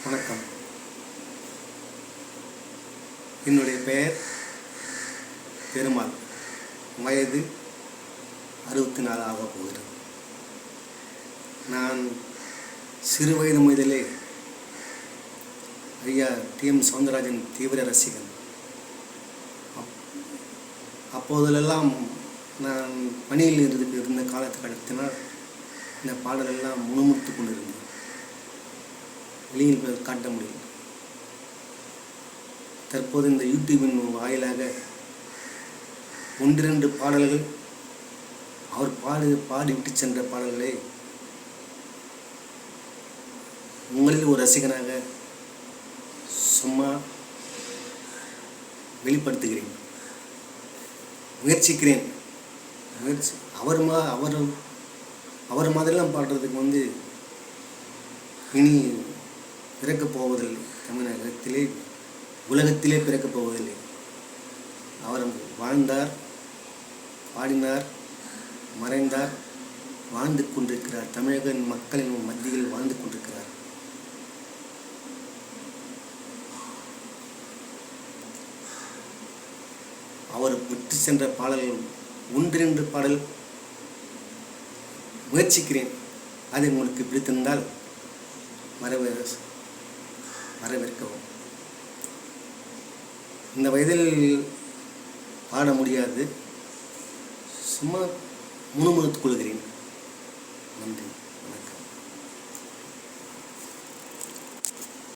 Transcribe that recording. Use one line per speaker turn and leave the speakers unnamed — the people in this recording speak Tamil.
வணக்கம். என்னுடைய பெயர் பெருமாள். வயது 64 ஆகப் போகிறது. நான் சிறு வயது முதலே ஐயா டி.எம். சௌந்தரராஜன் தீவிர ரசிகன். அப்போதெல்லாம் நான் பணியில் இருந்த காலகட்டத்தினால் இந்த பாடலெல்லாம் முணுமுணுத்து கொண்டிருந்தேன். வெளியில் காட்ட முடியும். தற்போது இந்த யூடியூபின் வாயிலாக ஒன்றிரண்டு பாடல்கள் அவர் பாடிவிட்டு சென்ற பாடல்களை உங்களில் ஒரு ரசிகனாக சும்மா வெளிப்படுத்துகிறேன், முயற்சிக்கிறேன். அவர் மாதிரிலாம் பாடுறதுக்கு இனி பிறக்கப் போவதில்லை. தமிழகத்திலே உலகத்திலே பிறக்கப் போவதில்லை. அவர் வாழ்ந்தார், பாடினார், மறைந்தார், வாழ்ந்து கொண்டிருக்கிறார். தமிழக மக்களின் மத்தியில் வாழ்ந்து கொண்டிருக்கிறார். அவர் விட்டு சென்ற பாடல்கள் ஒன்றிரண்டு பாடல் முயற்சிக்கிறேன். அதை உங்களுக்கு பிடித்திருந்தால் வரவேற்கவும். இந்த வயதில் பாட முடியாது, சும்மா முணுமுணுத்துக் கொள்கிறேன். நன்றி.